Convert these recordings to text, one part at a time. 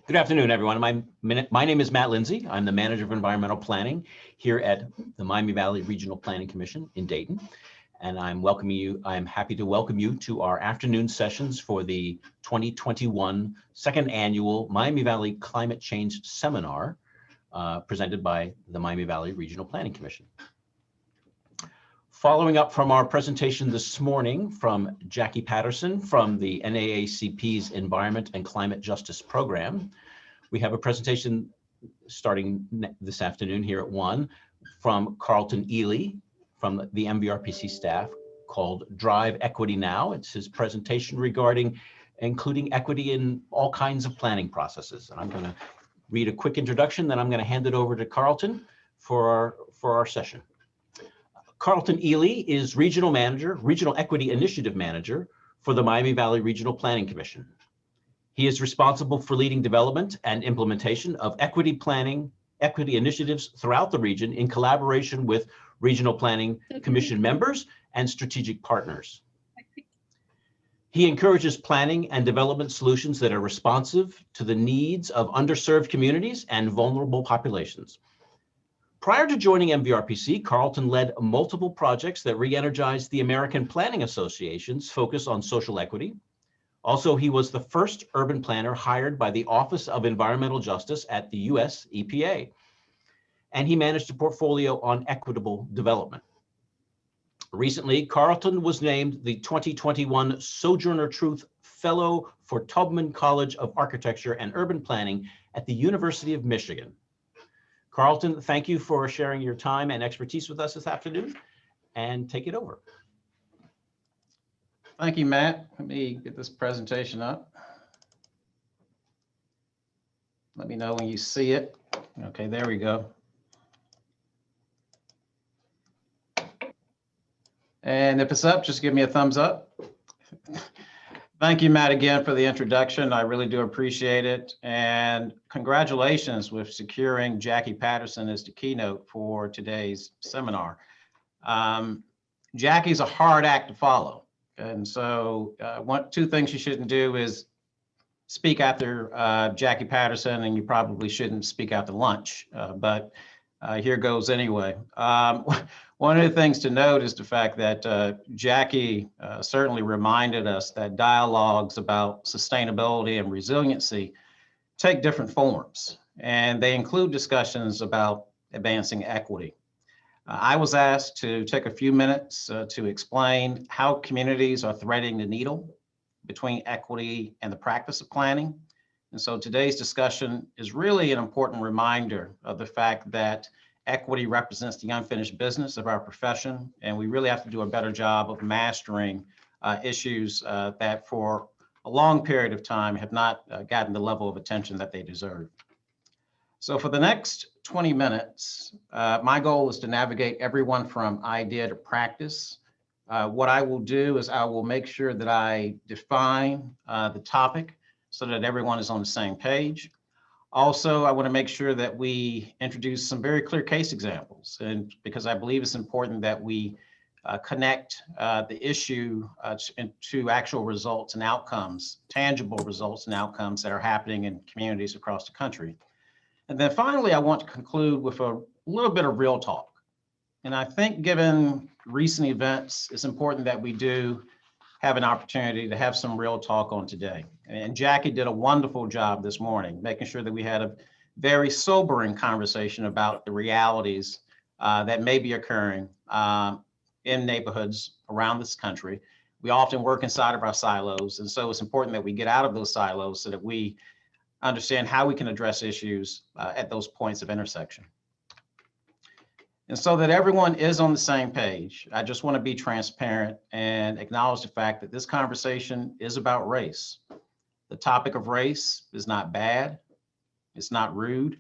Good afternoon, everyone. My name is Matt Lindsay. I'm the Manager of Environmental Planning here at the Miami Valley Regional Planning Commission in Dayton. And I'm happy to welcome you to our afternoon sessions for the 2021 second annual Miami Valley Climate Change Seminar presented by the Miami Valley Regional Planning Commission. Following up from our presentation this morning from Jackie Patterson from the NAACP's Environment and Climate Justice Program, we have a presentation starting this afternoon here at 1 from Carlton Eley from the MVRPC staff called Drive Equity Now. It's his presentation regarding including equity in all kinds of planning processes. And I'm going to read a quick introduction, then I'm going to hand it over to Carlton for our session. Carlton Eley is Regional Equity Initiative Manager for the Miami Valley Regional Planning Commission. He is responsible for leading development and implementation of equity initiatives throughout the region in collaboration with Regional Planning Commission members and strategic partners. He encourages planning and development solutions that are responsive to the needs of underserved communities and vulnerable populations. Prior to joining MVRPC, Carlton led multiple projects that re-energized the American Planning Association's focus on social equity. Also, he was the first urban planner hired by the Office of Environmental Justice at the US EPA. And he managed a portfolio on equitable development. Recently, Carlton was named the 2021 Sojourner Truth Fellow for Tubman College of Architecture and Urban Planning at the University of Michigan. Carlton, thank you for sharing your time and expertise with us this afternoon, and take it over. Thank you, Matt. Let me get this presentation up. Let me know when you see it. Okay, there we go. And if it's up, just give me a thumbs up. Thank you, Matt, again for the introduction. I really do appreciate it. And congratulations with securing Jackie Patterson as the keynote for today's seminar. Jackie's a hard act to follow. And so two things you shouldn't do is speak after Jackie Patterson, and you probably shouldn't speak after lunch, but here goes anyway. One of the things to note is the fact that Jackie certainly reminded us that dialogues about sustainability and resiliency take different forms, and they include discussions about advancing equity. I was asked to take a few minutes to explain how communities are threading the needle between equity and the practice of planning. And so today's discussion is really an important reminder of the fact that equity represents the unfinished business of our profession, and we really have to do a better job of mastering issues that for a long period of time have not gotten the level of attention that they deserve. So for the next 20 minutes, my goal is to navigate everyone from idea to practice. What I will do is I will make sure that I define the topic so that everyone is on the same page. Also, I want to make sure that we introduce some very clear case examples, and because I believe it's important that we connect the issue to actual results and outcomes, tangible results and outcomes that are happening in communities across the country. And then finally, I want to conclude with a little bit of real talk. And I think given recent events, it's important that we do have an opportunity to have some real talk on today. And Jackie did a wonderful job this morning, making sure that we had a very sobering conversation about the realities that may be occurring in neighborhoods around this country. We often work inside of our silos, and so it's important that we get out of those silos so that we understand how we can address issues at those points of intersection. And so that everyone is on the same page, I just want to be transparent and acknowledge the fact that this conversation is about race. The topic of race is not bad. It's not rude.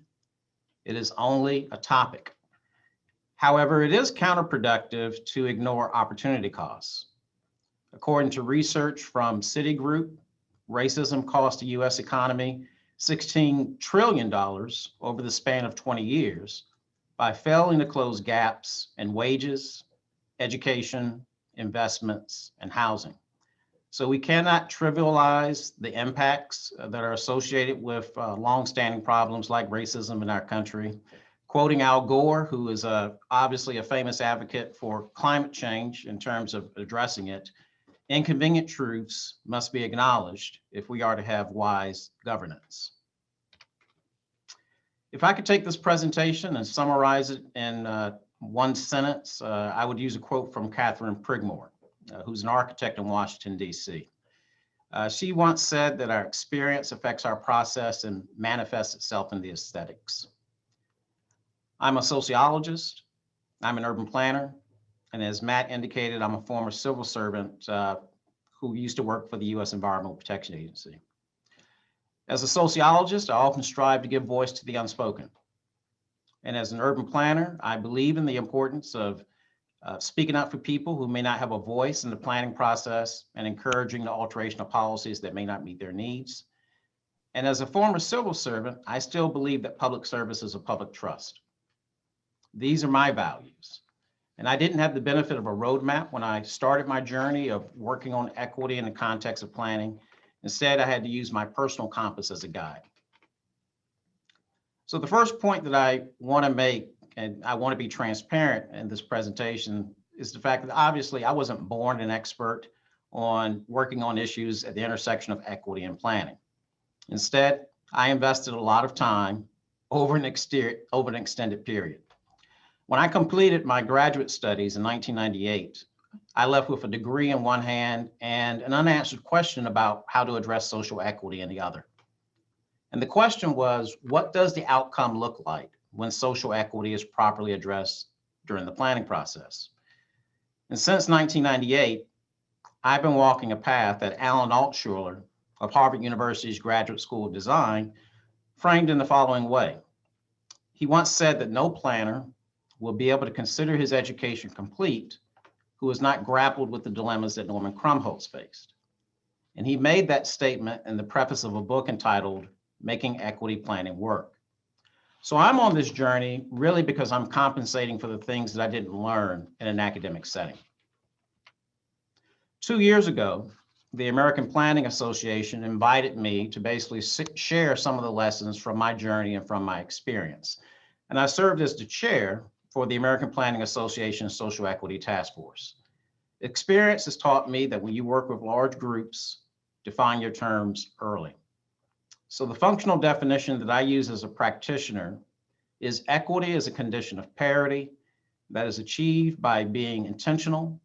It is only a topic. However, it is counterproductive to ignore opportunity costs. According to research from Citigroup, racism cost the US economy $16 trillion over the span of 20 years by failing to close gaps in wages, education, investments, and housing. So we cannot trivialize the impacts that are associated with longstanding problems like racism in our country. Quoting Al Gore, who is obviously a famous advocate for climate change in terms of addressing it, inconvenient truths must be acknowledged if we are to have wise governance. If I could take this presentation and summarize it in one sentence, I would use a quote from Kathryn Prigmore, who's an architect in Washington, D.C. She once said that our experience affects our process and manifests itself in the aesthetics. I'm a sociologist, I'm an urban planner, and as Matt indicated, I'm a former civil servant who used to work for the U.S. Environmental Protection Agency. As a sociologist, I often strive to give voice to the unspoken. And as an urban planner, I believe in the importance of speaking up for people who may not have a voice in the planning process and encouraging the alteration of policies that may not meet their needs. And as a former civil servant, I still believe that public service is a public trust. These are my values. And I didn't have the benefit of a roadmap when I started my journey of working on equity in the context of planning. Instead, I had to use my personal compass as a guide. So the first point that I want to make, and I want to be transparent in this presentation, is the fact that obviously I wasn't born an expert on working on issues at the intersection of equity and planning. Instead, I invested a lot of time over an extended period. When I completed my graduate studies in 1998, I left with a degree in one hand and an unanswered question about how to address social equity in the other. And the question was, what does the outcome look like when social equity is properly addressed during the planning process? And since 1998, I've been walking a path that Alan Altshuler of Harvard University's Graduate School of Design framed in the following way. He once said that no planner will be able to consider his education complete who has not grappled with the dilemmas that Norman Krumholtz faced. And he made that statement in the preface of a book entitled Making Equity Planning Work. So I'm on this journey really because I'm compensating for the things that I didn't learn in an academic setting. 2 years ago, the American Planning Association invited me to basically share some of the lessons from my journey and from my experience. And I served as the chair for the American Planning Association Social Equity Task Force. Experience has taught me that when you work with large groups, define your terms early. So the functional definition that I use as a practitioner is equity as a condition of parity that is achieved by being intentional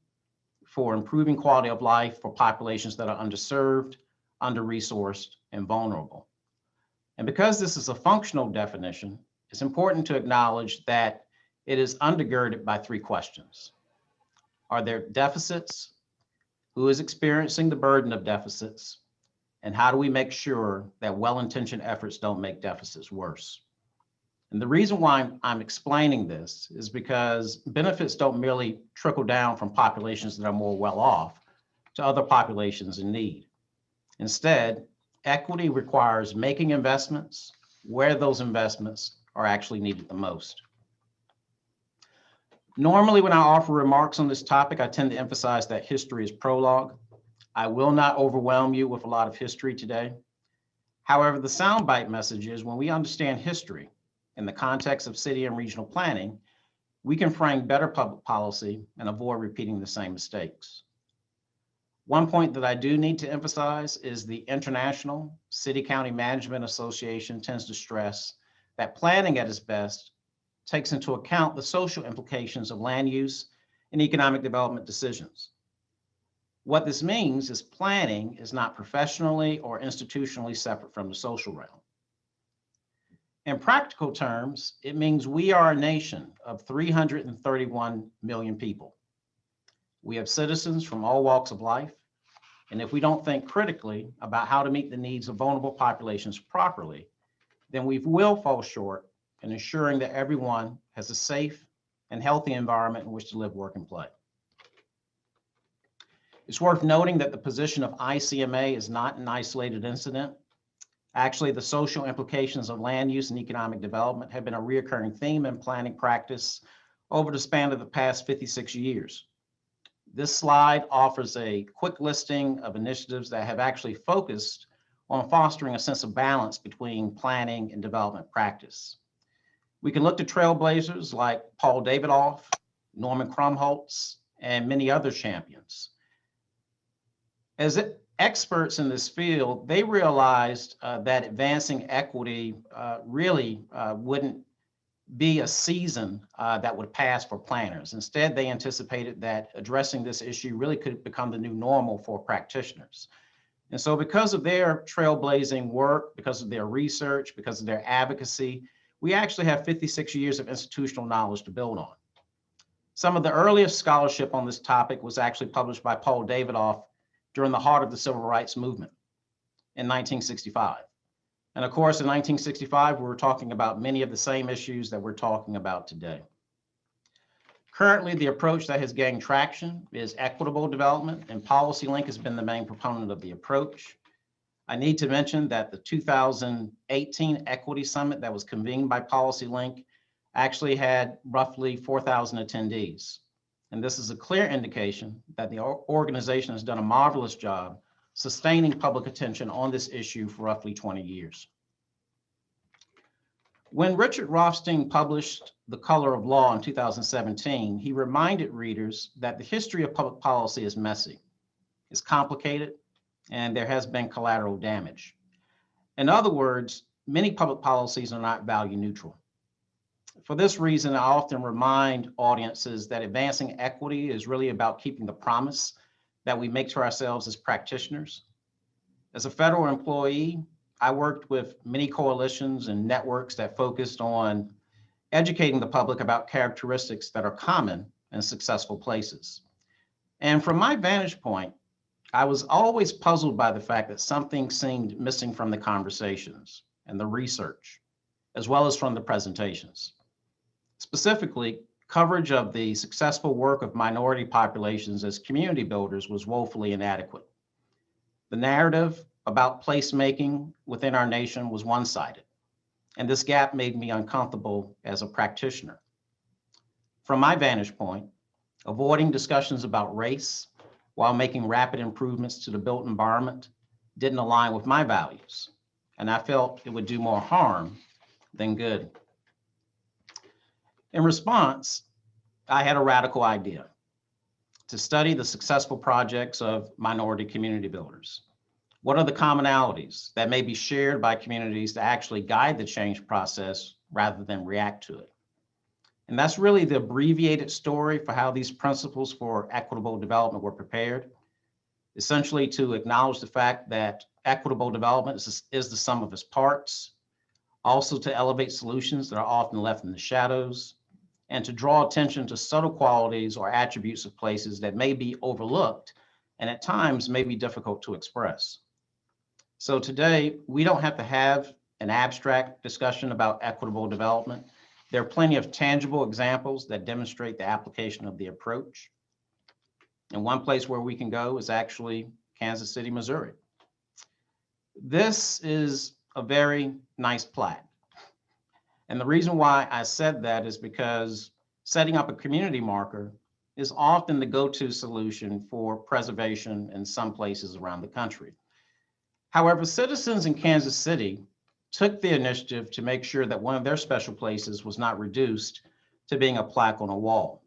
for improving quality of life for populations that are underserved, under-resourced, and vulnerable. And because this is a functional definition, it's important to acknowledge that it is undergirded by 3 questions. Are there deficits? Who is experiencing the burden of deficits? And how do we make sure that well-intentioned efforts don't make deficits worse? And the reason why I'm explaining this is because benefits don't merely trickle down from populations that are more well off to other populations in need. Instead, equity requires making investments where those investments are actually needed the most. Normally, when I offer remarks on this topic, I tend to emphasize that history is prologue. I will not overwhelm you with a lot of history today. However, the soundbite message is when we understand history in the context of city and regional planning, we can frame better public policy and avoid repeating the same mistakes. One point that I do need to emphasize is the International City-County Management Association tends to stress that planning at its best takes into account the social implications of land use and economic development decisions. What this means is planning is not professionally or institutionally separate from the social realm. In practical terms, it means we are a nation of 331 million people. We have citizens from all walks of life, and if we don't think critically about how to meet the needs of vulnerable populations properly, then we will fall short in ensuring that everyone has a safe and healthy environment in which to live, work, and play. It's worth noting that the position of ICMA is not an isolated incident. Actually, the social implications of land use and economic development have been a recurring theme in planning practice over the span of the past 56 years. This slide offers a quick listing of initiatives that have actually focused on fostering a sense of balance between planning and development practice. We can look to trailblazers like Paul Davidoff, Norman Krumholtz, and many other champions. As experts in this field, they realized that advancing equity really wouldn't be a season that would pass for planners. Instead, they anticipated that addressing this issue really could become the new normal for practitioners. And so because of their trailblazing work, because of their research, because of their advocacy, we actually have 56 years of institutional knowledge to build on. Some of the earliest scholarship on this topic was actually published by Paul Davidoff during the heart of the Civil Rights Movement in 1965. And of course, in 1965, we were talking about many of the same issues that we're talking about today. Currently, the approach that has gained traction is equitable development, and PolicyLink has been the main proponent of the approach. I need to mention that the 2018 Equity Summit that was convened by PolicyLink actually had roughly 4,000 attendees. And this is a clear indication that the organization has done a marvelous job sustaining public attention on this issue for roughly 20 years. When Richard Rothstein published The Color of Law in 2017, he reminded readers that the history of public policy is messy, it's complicated, and there has been collateral damage. In other words, many public policies are not value neutral. For this reason, I often remind audiences that advancing equity is really about keeping the promise that we make to ourselves as practitioners. As a federal employee, I worked with many coalitions and networks that focused on educating the public about characteristics that are common in successful places. And from my vantage point, I was always puzzled by the fact that something seemed missing from the conversations and the research, as well as from the presentations. Specifically, coverage of the successful work of minority populations as community builders was woefully inadequate. The narrative about placemaking within our nation was one-sided, and this gap made me uncomfortable as a practitioner. From my vantage point, avoiding discussions about race while making rapid improvements to the built environment didn't align with my values, and I felt it would do more harm than good. In response, I had a radical idea: to study the successful projects of minority community builders. What are the commonalities that may be shared by communities to actually guide the change process rather than react to it? And that's really the abbreviated story for how these principles for equitable development were prepared. Essentially, to acknowledge the fact that equitable development is the sum of its parts, also to elevate solutions that are often left in the shadows, and to draw attention to subtle qualities or attributes of places that may be overlooked and at times may be difficult to express. So today, we don't have to have an abstract discussion about equitable development. There are plenty of tangible examples that demonstrate the application of the approach. And one place where we can go is actually Kansas City, Missouri. This is a very nice plaque. And the reason why I said that is because setting up a community marker is often the go-to solution for preservation in some places around the country. However, citizens in Kansas City took the initiative to make sure that one of their special places was not reduced to being a plaque on a wall.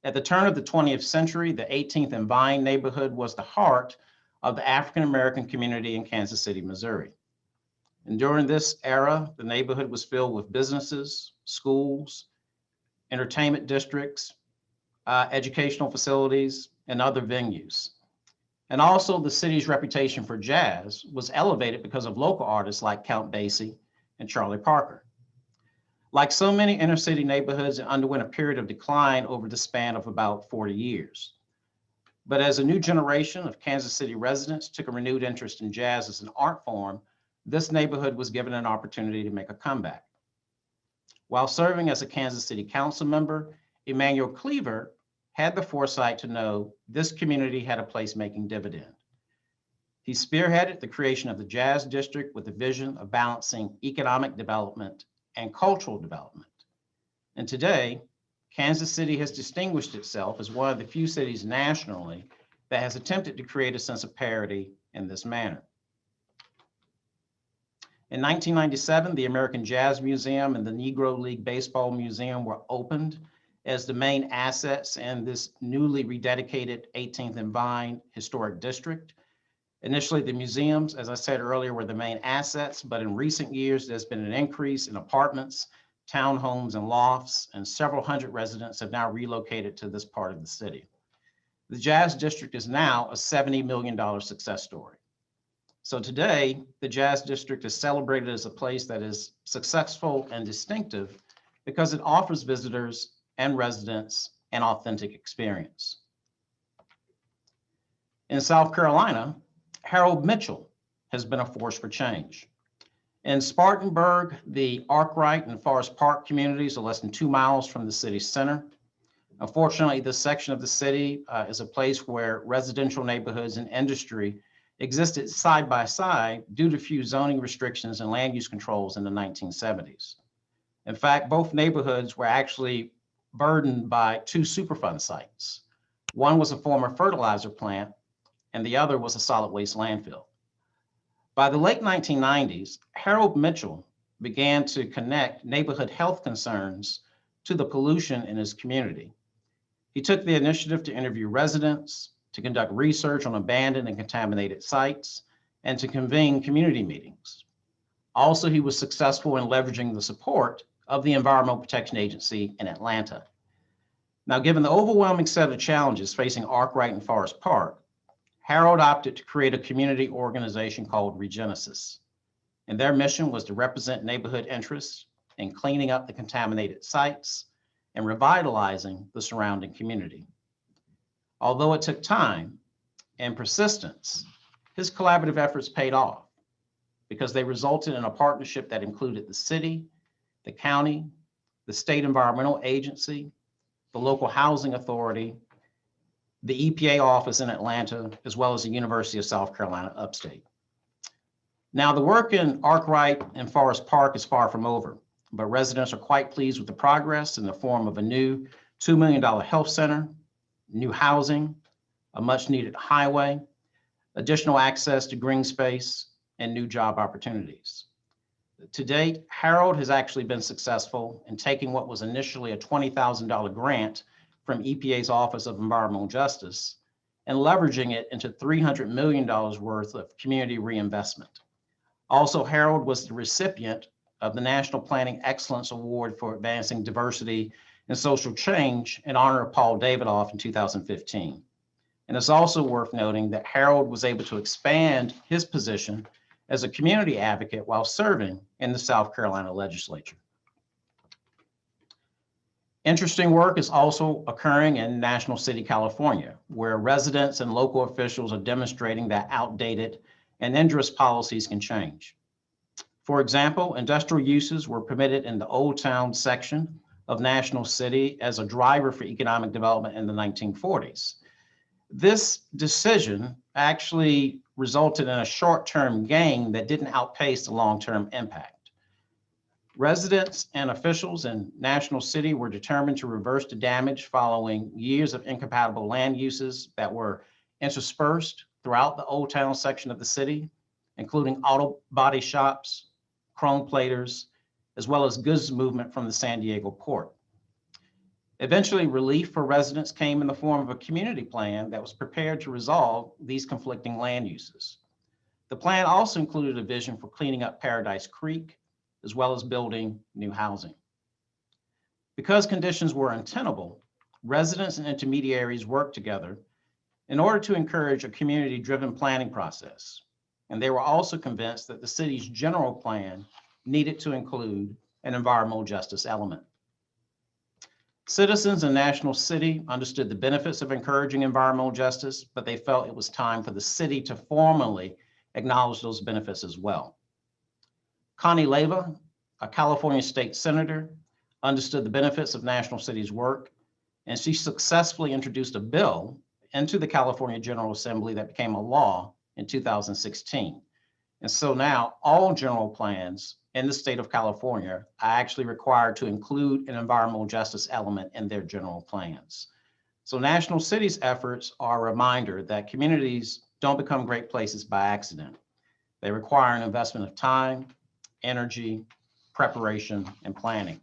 At the turn of the 20th century, the 18th and Vine neighborhood was the heart of the African-American community in Kansas City, Missouri. And during this era, the neighborhood was filled with businesses, schools, entertainment districts, educational facilities, and other venues. And also the city's reputation for jazz was elevated because of local artists like Count Basie and Charlie Parker. Like so many inner city neighborhoods, it underwent a period of decline over the span of about 40 years. But as a new generation of Kansas City residents took a renewed interest in jazz as an art form, this neighborhood was given an opportunity to make a comeback. While serving as a Kansas City council member, Emanuel Cleaver had the foresight to know this community had a placemaking dividend. He spearheaded the creation of the Jazz District with the vision of balancing economic development and cultural development. And today, Kansas City has distinguished itself as one of the few cities nationally that has attempted to create a sense of parity in this manner. In 1997, the American Jazz Museum and the Negro League Baseball Museum were opened as the main assets in this newly rededicated 18th and Vine Historic District. Initially, the museums, as I said earlier, were the main assets, but in recent years, there's been an increase in apartments, townhomes, and lofts, and several hundred residents have now relocated to this part of the city. The Jazz District is now a $70 million success story. So today, the Jazz District is celebrated as a place that is successful and distinctive because it offers visitors and residents an authentic experience. In South Carolina, Harold Mitchell has been a force for change. In Spartanburg, the Arkwright and Forest Park communities are less than 2 miles from the city center. Unfortunately, this section of the city is a place where residential neighborhoods and industry existed side by side due to few zoning restrictions and land use controls in the 1970s. In fact, both neighborhoods were actually burdened by 2 Superfund sites. One was a former fertilizer plant, and the other was a solid waste landfill. By the late 1990s, Harold Mitchell began to connect neighborhood health concerns to the pollution in his community. He took the initiative to interview residents, to conduct research on abandoned and contaminated sites, and to convene community meetings. Also, he was successful in leveraging the support of the Environmental Protection Agency in Atlanta. Now, given the overwhelming set of challenges facing Arkwright and Forest Park, Harold opted to create a community organization called ReGenesis. And their mission was to represent neighborhood interests in cleaning up the contaminated sites and revitalizing the surrounding community. Although it took time and persistence, his collaborative efforts paid off because they resulted in a partnership that included the city, the county, the state environmental agency, the local housing authority, the EPA office in Atlanta, as well as the University of South Carolina upstate. Now, the work in Arkwright and Forest Park is far from over, but residents are quite pleased with the progress in the form of a new $2 million health center, new housing, a much needed highway, additional access to green space, and new job opportunities. To date, Harold has actually been successful in taking what was initially a $20,000 grant from EPA's Office of Environmental Justice and leveraging it into $300 million worth of community reinvestment. Also, Harold was the recipient of the National Planning Excellence Award for Advancing Diversity and Social Change in honor of Paul Davidoff in 2015. And it's also worth noting that Harold was able to expand his position as a community advocate while serving in the South Carolina legislature. Interesting work is also occurring in National City, California, where residents and local officials are demonstrating that outdated and injurious policies can change. For example, industrial uses were permitted in the Old Town section of National City as a driver for economic development in the 1940s. This decision actually resulted in a short-term gain that didn't outpace the long-term impact. Residents and officials in National City were determined to reverse the damage following years of incompatible land uses that were interspersed throughout the Old Town section of the city, including auto body shops, chrome platers, as well as goods movement from the San Diego port. Eventually, relief for residents came in the form of a community plan that was prepared to resolve these conflicting land uses. The plan also included a vision for cleaning up Paradise Creek, as well as building new housing. Because conditions were untenable, residents and intermediaries worked together in order to encourage a community-driven planning process. And they were also convinced that the city's general plan needed to include an environmental justice element. Citizens in National City understood the benefits of encouraging environmental justice, but they felt it was time for the city to formally acknowledge those benefits as well. Connie Leyva, a California state senator, understood the benefits of National City's work, and she successfully introduced a bill into the California General Assembly that became a law in 2016. And so now all general plans in the state of California are actually required to include an environmental justice element in their general plans. So National Cities efforts are a reminder that communities don't become great places by accident. They require an investment of time, energy, preparation, and planning.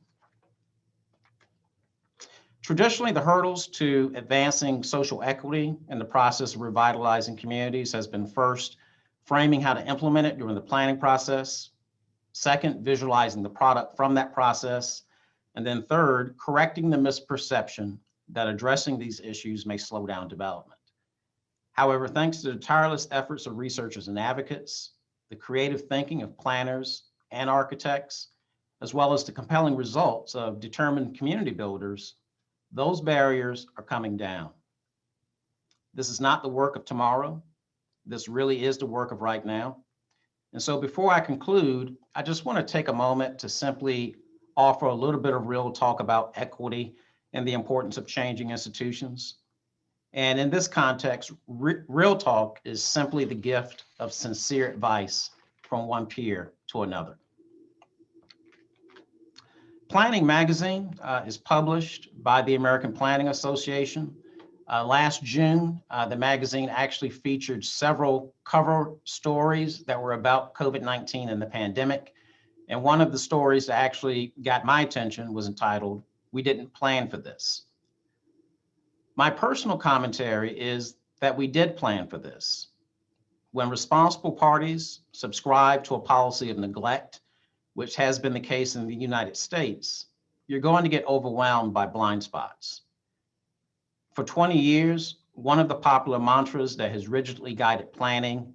Traditionally, the hurdles to advancing social equity in the process of revitalizing communities has been first, framing how to implement it during the planning process. Second, visualizing the product from that process. And then third, correcting the misperception that addressing these issues may slow down development. However, thanks to the tireless efforts of researchers and advocates, the creative thinking of planners and architects, as well as the compelling results of determined community builders, those barriers are coming down. This is not the work of tomorrow. This really is the work of right now. And so before I conclude, I just want to take a moment to simply offer a little bit of real talk about equity and the importance of changing institutions. And in this context, real talk is simply the gift of sincere advice from one peer to another. Planning Magazine is published by the American Planning Association. Last June, the magazine actually featured several cover stories that were about COVID-19 and the pandemic. And one of the stories that actually got my attention was entitled, "We Didn't Plan for This." My personal commentary is that we did plan for this. When responsible parties subscribe to a policy of neglect, which has been the case in the United States, you're going to get overwhelmed by blind spots. For 20 years, one of the popular mantras that has rigidly guided planning,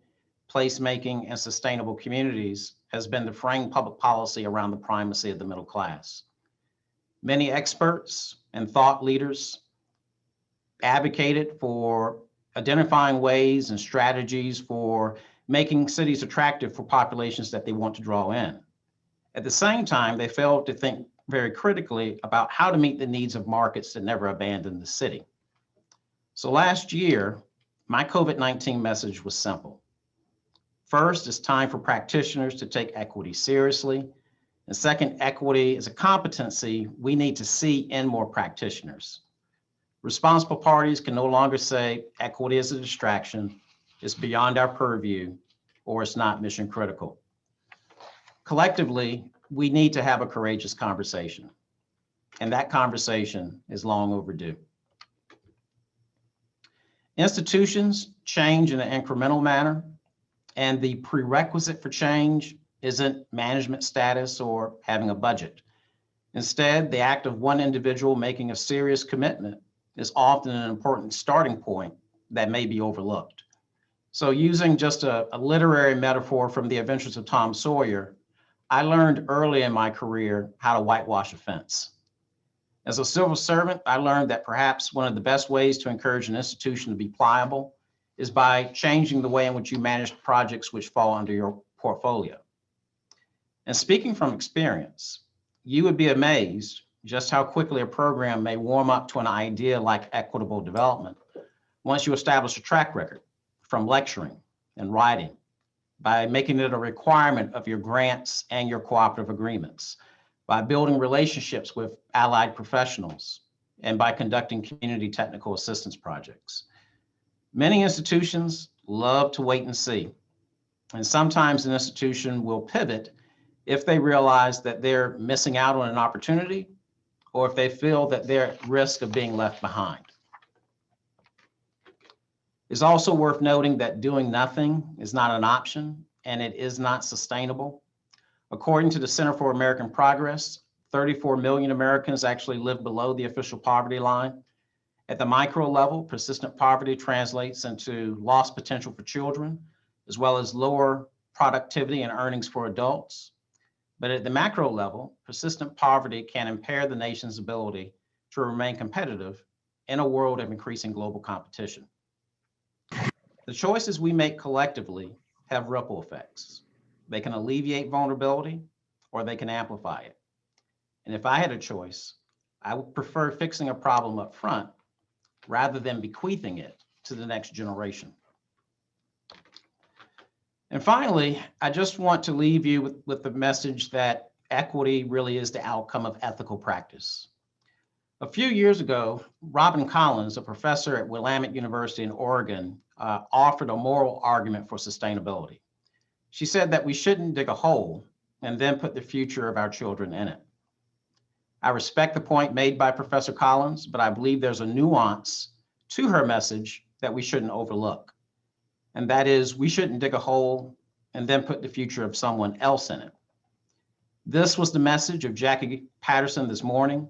placemaking, and sustainable communities has been to frame public policy around the primacy of the middle class. Many experts and thought leaders advocated for identifying ways and strategies for making cities attractive for populations that they want to draw in. At the same time, they failed to think very critically about how to meet the needs of markets that never abandoned the city. So last year, my COVID-19 message was simple. First, it's time for practitioners to take equity seriously. And second, equity is a competency we need to see in more practitioners. Responsible parties can no longer say equity is a distraction, it's beyond our purview, or it's not mission critical. Collectively, we need to have a courageous conversation, and that conversation is long overdue. Institutions change in an incremental manner, and the prerequisite for change isn't management status or having a budget. Instead, the act of one individual making a serious commitment is often an important starting point that may be overlooked. So using just a literary metaphor from the Adventures of Tom Sawyer, I learned early in my career how to whitewash a fence. As a civil servant, I learned that perhaps one of the best ways to encourage an institution to be pliable is by changing the way in which you manage projects which fall under your portfolio. And speaking from experience, you would be amazed just how quickly a program may warm up to an idea like equitable development once you establish a track record from lecturing and writing, by making it a requirement of your grants and your cooperative agreements, by building relationships with allied professionals, and by conducting community technical assistance projects. Many institutions love to wait and see, and sometimes an institution will pivot if they realize that they're missing out on an opportunity or if they feel that they're at risk of being left behind. It's also worth noting that doing nothing is not an option and it is not sustainable. According to the Center for American Progress, 34 million Americans actually live below the official poverty line. At the micro level, persistent poverty translates into lost potential for children, as well as lower productivity and earnings for adults. But at the macro level, persistent poverty can impair the nation's ability to remain competitive in a world of increasing global competition. The choices we make collectively have ripple effects. They can alleviate vulnerability or they can amplify it. And if I had a choice, I would prefer fixing a problem up front rather than bequeathing it to the next generation. And finally, I just want to leave you with the message that equity really is the outcome of ethical practice. A few years ago, Robin Collins, a professor at Willamette University in Oregon, offered a moral argument for sustainability. She said that we shouldn't dig a hole and then put the future of our children in it. I respect the point made by Professor Collins, but I believe there's a nuance to her message that we shouldn't overlook. And that is, we shouldn't dig a hole and then put the future of someone else in it. This was the message of Jackie Patterson this morning.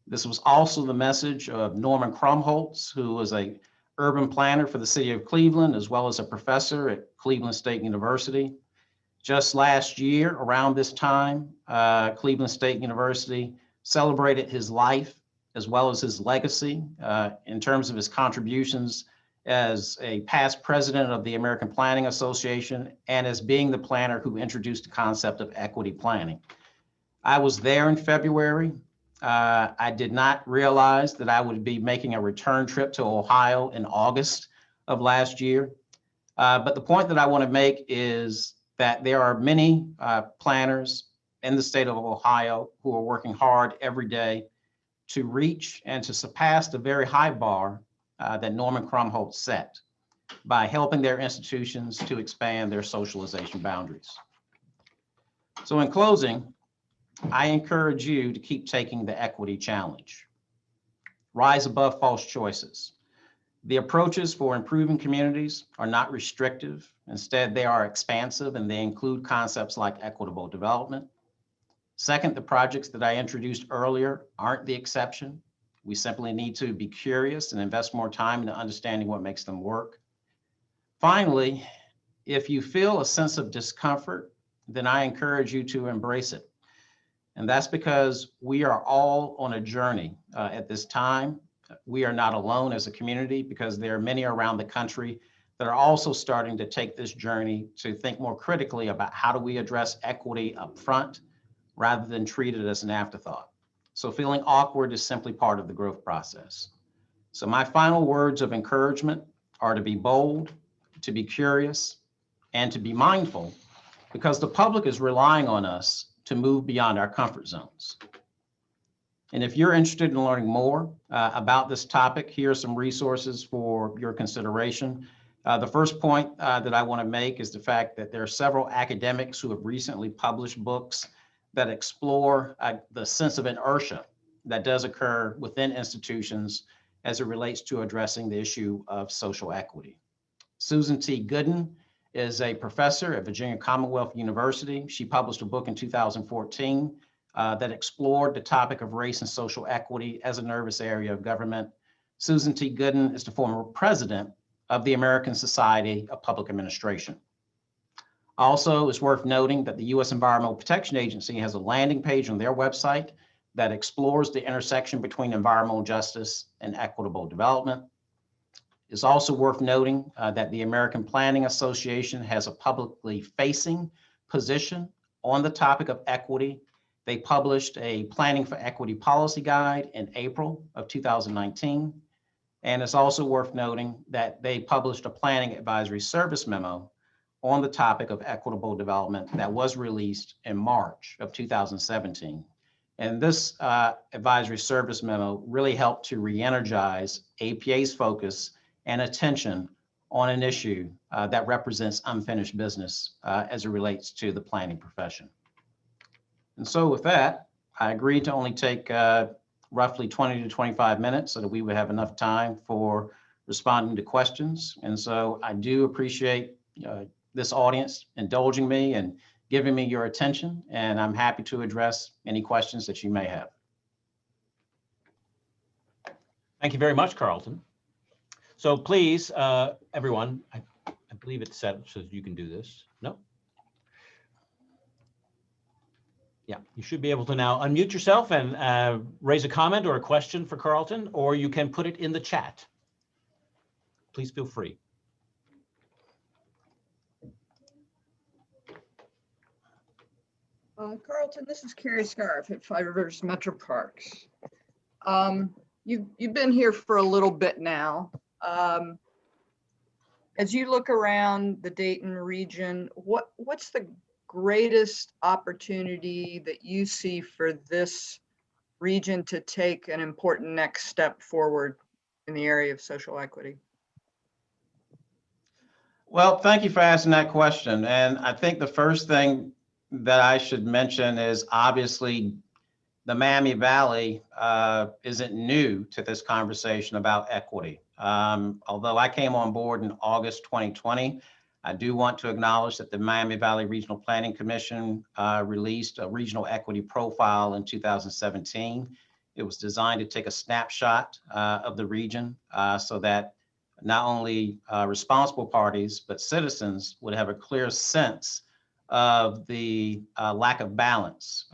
This was also the message of Norman Krumholtz, who was a urban planner for the city of Cleveland, as well as a professor at Cleveland State University. Just last year, around this time, Cleveland State University celebrated his life as well as his legacy in terms of his contributions as a past president of the American Planning Association and as being the planner who introduced the concept of equity planning. I was there in February. I did not realize that I would be making a return trip to Ohio in August of last year. But the point that I want to make is that there are many planners in the state of Ohio who are working hard every day to reach and to surpass the very high bar that Norman Krumholtz set by helping their institutions to expand their socialization boundaries. So in closing, I encourage you to keep taking the equity challenge. Rise above false choices. The approaches for improving communities are not restrictive. Instead, they are expansive and they include concepts like equitable development. Second, the projects that I introduced earlier aren't the exception. We simply need to be curious and invest more time into understanding what makes them work. Finally, if you feel a sense of discomfort, then I encourage you to embrace it. And that's because we are all on a journey at this time. We are not alone as a community because there are many around the country that are also starting to take this journey to think more critically about how do we address equity up front rather than treat it as an afterthought. So feeling awkward is simply part of the growth process. So my final words of encouragement are to be bold, to be curious, and to be mindful, because the public is relying on us to move beyond our comfort zones. And if you're interested in learning more about this topic, here are some resources for your consideration. The first point that I want to make is the fact that there are several academics who have recently published books that explore the sense of inertia that does occur within institutions as it relates to addressing the issue of social equity. Susan T. Gooden is a professor at Virginia Commonwealth University. She published a book in 2014 that explored the topic of race and social equity as a nervous area of government. Susan T. Gooden is the former president of the American Society of Public Administration. Also, it's worth noting that the U.S. Environmental Protection Agency has a landing page on their website that explores the intersection between environmental justice and equitable development. It's also worth noting that the American Planning Association has a publicly facing position on the topic of equity. They published a Planning for Equity Policy Guide in April of 2019. And it's also worth noting that they published a Planning Advisory Service memo on the topic of equitable development that was released in March of 2017. And this advisory service memo really helped to re-energize APA's focus and attention on an issue that represents unfinished business as it relates to the planning profession. And so with that, I agreed to only take roughly 20 to 25 minutes so that we would have enough time for responding to questions. And so I do appreciate this audience indulging me and giving me your attention, and I'm happy to address any questions that you may have. Thank you very much, Carlton. So please, everyone, I believe it's set so you can do this. No? Yeah, you should be able to now unmute yourself and raise a comment or a question for Carlton, or you can put it in the chat. Please feel free. Carlton, this is Carrie Scarf at Five Rivers Metro Parks. You've been here for a little bit now. As you look around the Dayton region, what's the greatest opportunity that you see for this region to take an important next step forward in the area of social equity? Well, thank you for asking that question. And I think the first thing that I should mention is obviously the Miami Valley isn't new to this conversation about equity. Although I came on board in August 2020, I do want to acknowledge that the Miami Valley Regional Planning Commission released a regional equity profile in 2017. It was designed to take a snapshot of the region so that not only responsible parties, but citizens would have a clear sense of the lack of balance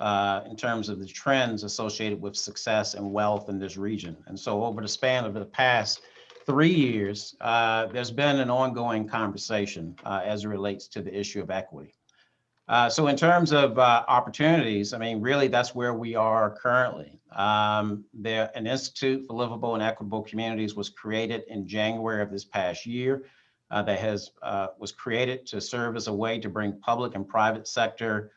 in terms of the trends associated with success and wealth in this region. And so over the span of the past 3 years, there's been an ongoing conversation as it relates to the issue of equity. So in terms of opportunities, I mean, really that's where we are currently. An Institute for Livable and Equitable Communities was created in January of this past year. That was created to serve as a way to bring public and private sector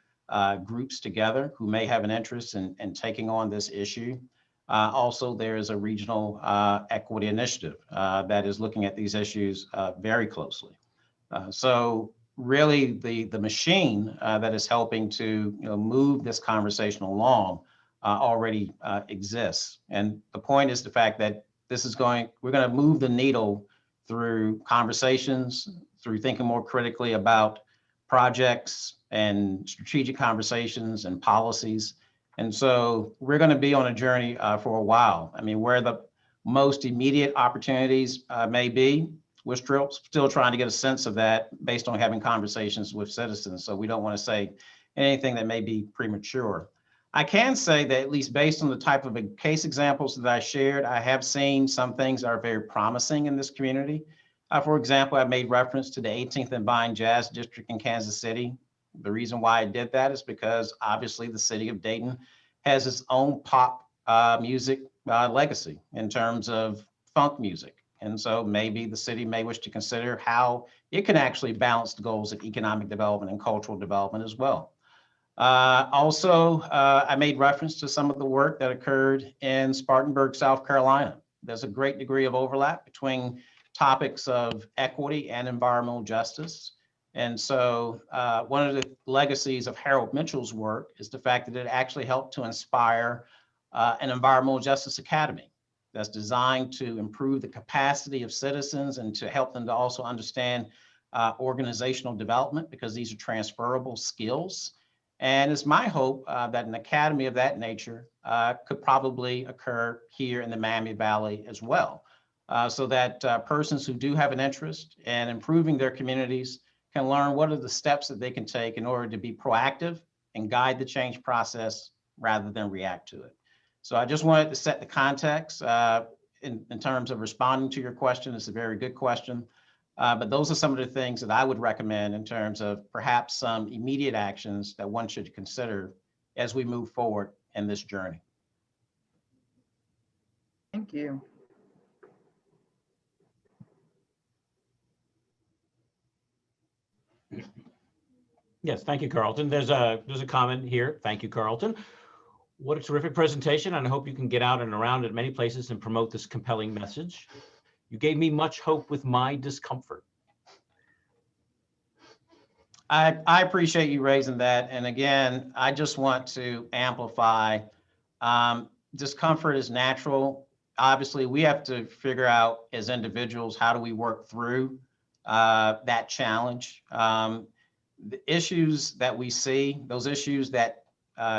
groups together who may have an interest in taking on this issue. Also, there is a regional equity initiative that is looking at these issues very closely. So really the machine that is helping to move this conversation along already exists. And the point is the fact that we're going to move the needle through conversations, through thinking more critically about projects and strategic conversations and policies. And so we're going to be on a journey for a while. I mean, where the most immediate opportunities may be, we're still trying to get a sense of that based on having conversations with citizens. So we don't want to say anything that may be premature. I can say that at least based on the type of case examples that I shared, I have seen some things that are very promising in this community. For example, I made reference to the 18th and Vine Jazz District in Kansas City. The reason why I did that is because obviously the city of Dayton has its own pop music legacy in terms of funk music. And so maybe the city may wish to consider how it can actually balance the goals of economic development and cultural development as well. Also, I made reference to some of the work that occurred in Spartanburg, South Carolina. There's a great degree of overlap between topics of equity and environmental justice. And so one of the legacies of Harold Mitchell's work is the fact that it actually helped to inspire an environmental justice academy that's designed to improve the capacity of citizens and to help them to also understand organizational development, because these are transferable skills. And it's my hope that an academy of that nature could probably occur here in the Miami Valley as well, so that persons who do have an interest in improving their communities can learn what are the steps that they can take in order to be proactive and guide the change process rather than react to it. So I just wanted to set the context in terms of responding to your question. It's a very good question. But those are some of the things that I would recommend in terms of perhaps some immediate actions that one should consider as we move forward in this journey. Thank you. Yes, thank you, Carlton. There's a comment here. Thank you, Carlton. What a terrific presentation, and I hope you can get out and around at many places and promote this compelling message. You gave me much hope with my discomfort. I appreciate you raising that. And again, I just want to amplify discomfort is natural. Obviously, we have to figure out as individuals, how do we work through that challenge? The issues that we see, those issues that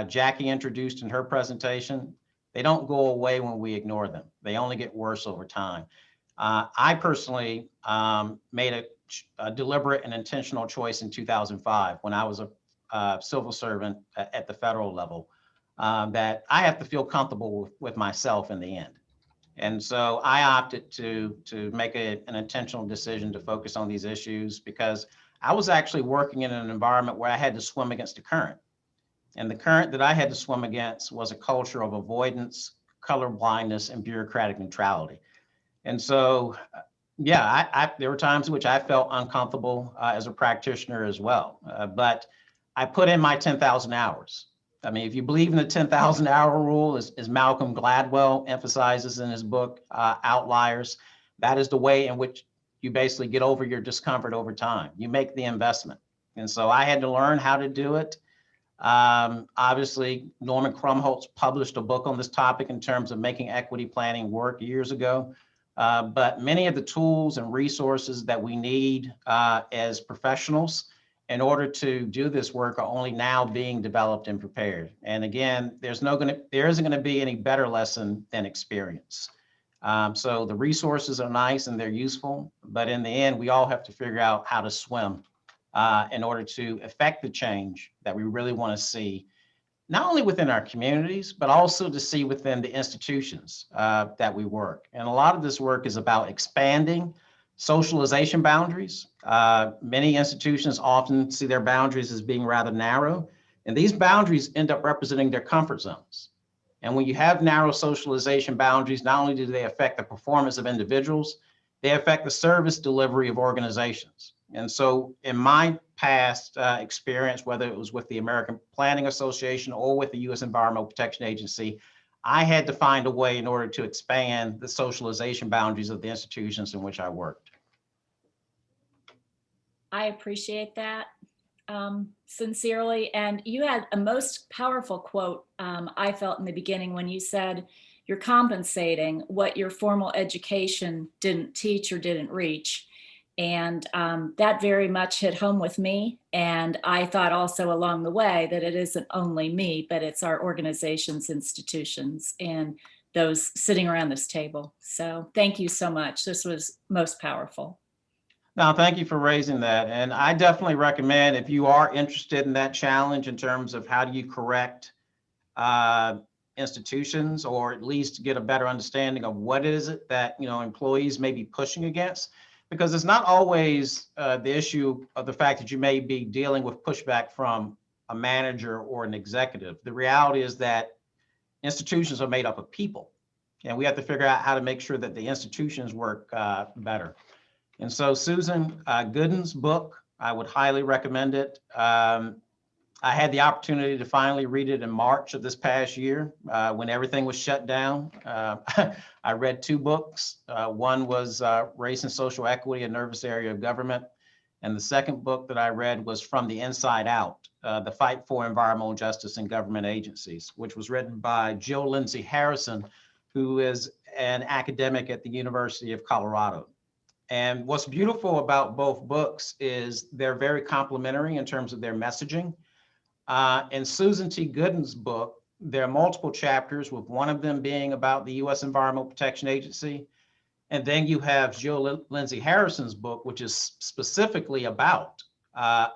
Jackie introduced in her presentation, they don't go away when we ignore them. They only get worse over time. I personally made a deliberate and intentional choice in 2005 when I was a civil servant at the federal level, that I have to feel comfortable with myself in the end. And so I opted to make an intentional decision to focus on these issues, because I was actually working in an environment where I had to swim against the current. And the current that I had to swim against was a culture of avoidance, color blindness, and bureaucratic neutrality. And so Yeah, there were times in which I felt uncomfortable as a practitioner as well, but I put in my 10,000 hours. I mean, if you believe in the 10,000 hour rule, as Malcolm Gladwell emphasizes in his book, Outliers, that is the way in which you basically get over your discomfort over time. You make the investment. And so I had to learn how to do it. Obviously, Norman Krumholtz published a book on this topic in terms of making equity planning work years ago. But many of the tools and resources that we need as professionals in order to do this work are only now being developed and prepared. And again, there isn't going to be any better lesson than experience. So the resources are nice and they're useful, but in the end, we all have to figure out how to swim in order to affect the change that we really want to see, not only within our communities, but also to see within the institutions that we work. And a lot of this work is about expanding socialization boundaries. Many institutions often see their boundaries as being rather narrow, and these boundaries end up representing their comfort zones. And when you have narrow socialization boundaries, not only do they affect the performance of individuals, they affect the service delivery of organizations. And so in my past experience, whether it was with the American Planning Association or with the U.S. Environmental Protection Agency, I had to find a way in order to expand the socialization boundaries of the institutions in which I worked. I appreciate that sincerely. And you had a most powerful quote I felt in the beginning when you said, you're compensating what your formal education didn't teach or didn't reach. And that very much hit home with me. And I thought also along the way that it isn't only me, but it's our organizations, institutions, and those sitting around this table. So thank you so much. This was most powerful. No, thank you for raising that. And I definitely recommend, if you are interested in that challenge in terms of how do you correct institutions, or at least get a better understanding of what is it that employees may be pushing against, because it's not always the issue of the fact that you may be dealing with pushback from a manager or an executive. The reality is that institutions are made up of people, and we have to figure out how to make sure that the institutions work better. And so Susan Gooden's book, I would highly recommend it. I had the opportunity to finally read it in March of this past year when everything was shut down. I read two books. One was Race and Social Equity, a Nervous Area of Government. And the second book that I read was From the Inside Out, The Fight for Environmental Justice in Government Agencies, which was written by Jill Lindsay Harrison, who is an academic at the University of Colorado. And what's beautiful about both books is they're very complementary in terms of their messaging. In Susan T. Gooden's book, there are multiple chapters, with one of them being about the U.S. Environmental Protection Agency. And then you have Jill Lindsay Harrison's book, which is specifically about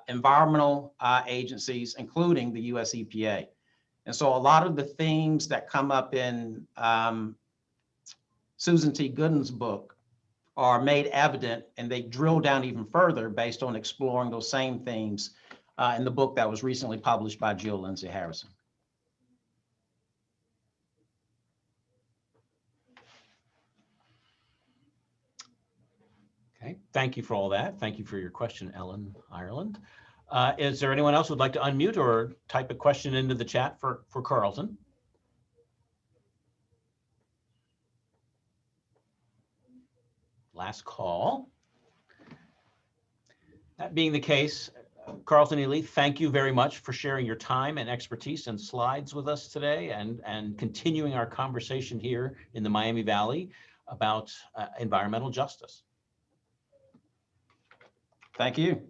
environmental agencies, including the U.S. EPA. And so a lot of the themes that come up in Susan T. Gooden's book are made evident, and they drill down even further based on exploring those same themes in the book that was recently published by Jill Lindsay Harrison. Okay, thank you for all that. Thank you for your question, Ellen Ireland. Is there anyone else who would like to unmute or type a question into the chat for Carlton? Last call. That being the case, Carlton Eley, thank you very much for sharing your time and expertise and slides with us today, and continuing our conversation here in the Miami Valley about environmental justice. Thank you.